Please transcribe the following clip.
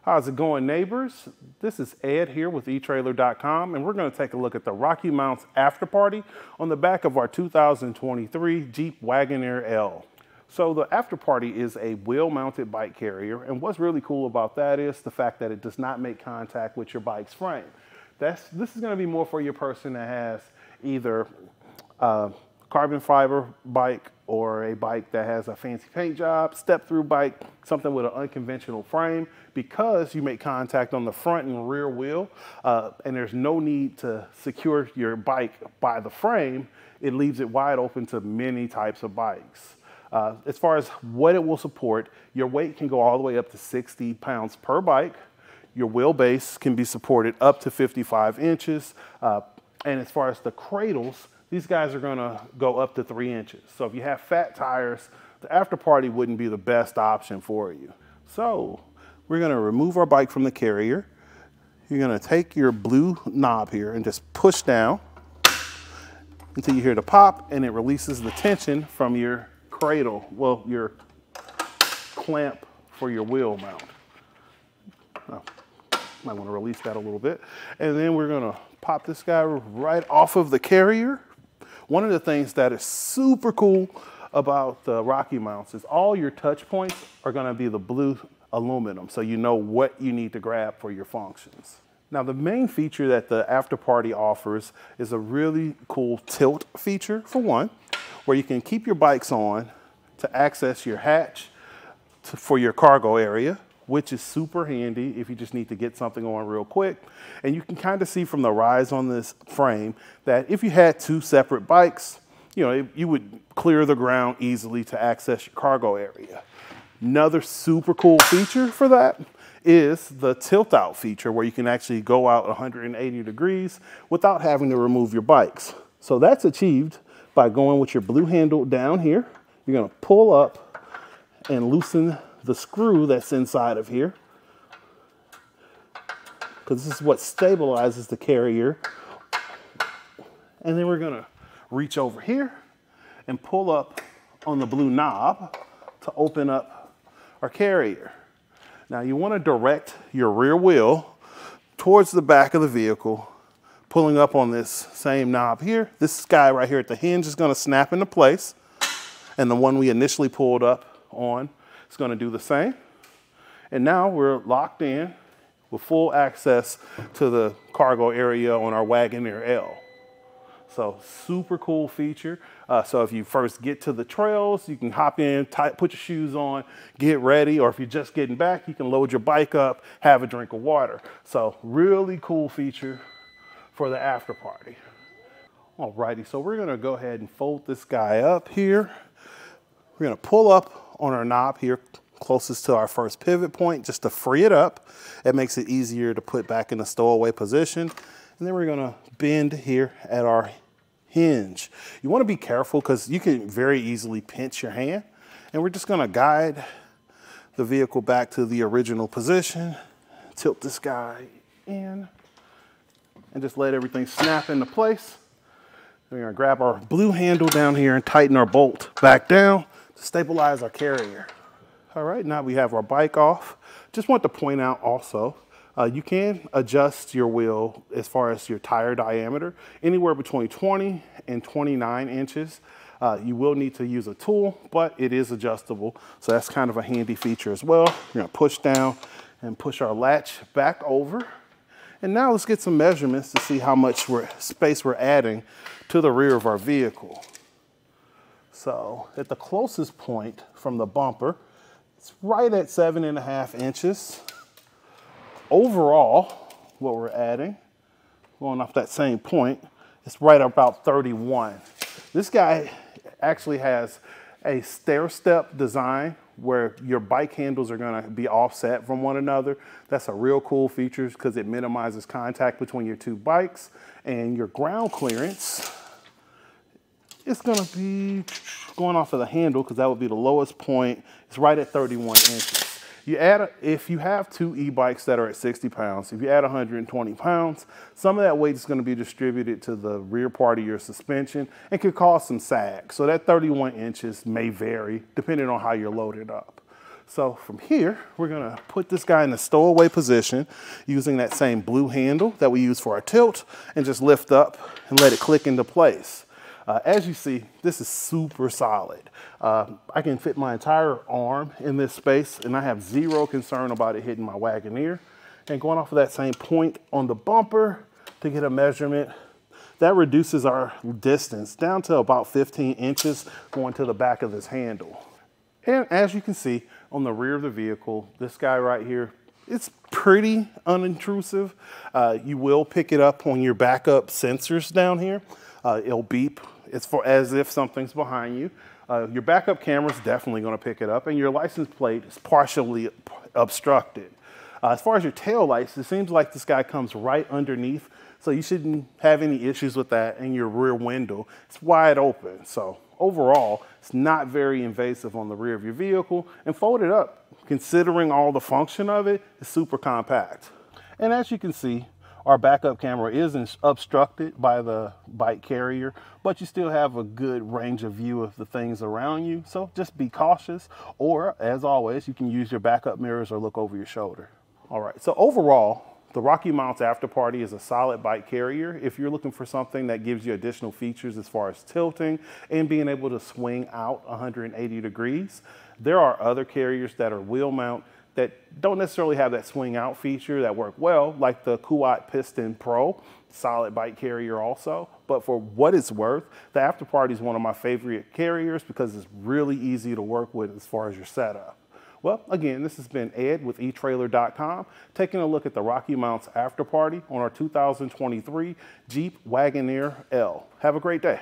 How's it going, neighbors? This is Ed here with etrailer.com, and we're going to take a look at the RockyMounts AfterParty on the back of our 2023 Jeep Wagoneer L. So the AfterParty is a wheel-mounted bike carrier, and what's really cool about that is the fact that it does not make contact with your bike's frame. This is going to be more for your person that has either a carbon fiber bike or a bike that has a fancy paint job, step-through bike, something with an unconventional frame, because you make contact on the front and rear wheel, and there's no need to secure your bike by the frame. It leaves it wide open to many types of bikes. As far as what it will support, your weight can go all the way up to 60 pounds per bike. Your wheelbase can be supported up to 55 inches. And as far as the cradles, these guys are gonna go up to 3 inches. So if you have fat tires, the AfterParty wouldn't be the best option for you. So we're gonna remove our bike from the carrier. You're gonna take your blue knob here and just push down until you hear the pop, and it releases the tension from your cradle, well, your clamp for your wheel mount. Might wanna release that a little bit. And then we're gonna pop this guy right off of the carrier. One of the things that is super cool about the RockyMounts is all your touch points are gonna be the blue aluminum, so you know what you need to grab for your functions. Now, the main feature that the AfterParty offers is a really cool tilt feature, for one, where you can keep your bikes on to access your hatch for your cargo area, which is super handy if you just need to get something on real quick. And you can kind of see from the rise on this frame that if you had two separate bikes, you would clear the ground easily to access your cargo area. Another super cool feature for that is the tilt out feature, where you can actually go out 180 degrees without having to remove your bikes. So that's achieved by going with your blue handle down here. You're gonna pull up and loosen the screw that's inside of here, because this is what stabilizes the carrier. And then we're gonna reach over here and pull up on the blue knob to open up our carrier. Now you wanna direct your rear wheel towards the back of the vehicle, pulling up on this same knob here. This guy right here at the hinge is gonna snap into place, and the one we initially pulled up on is gonna do the same. And now we're locked in with full access to the cargo area on our Wagoneer L. So super cool feature. So if you first get to the trails, you can hop in, put your shoes on, get ready, or if you're just getting back, you can load your bike up, have a drink of water. So really cool feature for the AfterParty. Alrighty, so we're gonna go ahead and fold this guy up here. We're gonna pull up on our knob here closest to our first pivot point just to free it up. It makes it easier to put back in the stowaway position. And then we're gonna bend here at our hinge. You wanna be careful because you can very easily pinch your hand. And we're just gonna guide the vehicle back to the original position, tilt this guy in, and just let everything snap into place. We're gonna grab our blue handle down here and tighten our bolt back down to stabilize our carrier. All right, now we have our bike off. Just want to point out also, you can adjust your wheel as far as your tire diameter, anywhere between 20 and 29 inches. You will need to use a tool, but it is adjustable. So that's kind of a handy feature as well. We're gonna push down and push our latch back over. And now let's get some measurements to see how much space we're adding to the rear of our vehicle. So at the closest point from the bumper, it's right at 7.5 inches. Overall, what we're adding, going off that same point, it's right about 31. This guy actually has a stair-step design where your bike handles are gonna be offset from one another. That's a real cool feature because it minimizes contact between your two bikes, and your ground clearance, it's gonna be going off of the handle because that would be the lowest point. It's right at 31 inches. If you have two e-bikes that are at 60 pounds, if you add 120 pounds, some of that weight is going to be distributed to the rear part of your suspension and could cause some sag. So that 31 inches may vary depending on how you're loaded up. So from here, we're gonna put this guy in the stowaway position using that same blue handle that we use for our tilt, and just lift up and let it click into place. As you see, this is super solid. I can fit my entire arm in this space, and I have zero concern about it hitting my Wagoneer. And going off of that same point on the bumper to get a measurement, that reduces our distance down to about 15 inches going to the back of this handle. And as you can see on the rear of the vehicle, this guy right here, it's pretty unintrusive. You will pick it up on your backup sensors down here. It'll beep. It's as if something's behind you. Your backup camera is definitely going to pick it up, and your license plate is partially obstructed. As far as your tail lights, it seems like this guy comes right underneath, so you shouldn't have any issues with that. And your rear window, it's wide open. So overall, it's not very invasive on the rear of your vehicle, and folded up, considering all the function of it, is super compact. And as you can see, our backup camera isn't obstructed by the bike carrier, but you still have a good range of view of the things around you. So just be cautious, or as always, you can use your backup mirrors or look over your shoulder. All right, so overall, the RockyMounts AfterParty is a solid bike carrier if you're looking for something that gives you additional features as far as tilting and being able to swing out 180 degrees. There are other carriers that are wheel mount that don't necessarily have that swing out feature that work well, like the Kuat Piston Pro, solid bike carrier also. But for what it's worth, the AfterParty is one of my favorite carriers because it's really easy to work with as far as your setup. Well, again, this has been Ed with etrailer.com, taking a look at the RockyMounts AfterParty on our 2023 Jeep Wagoneer L. Have a great day.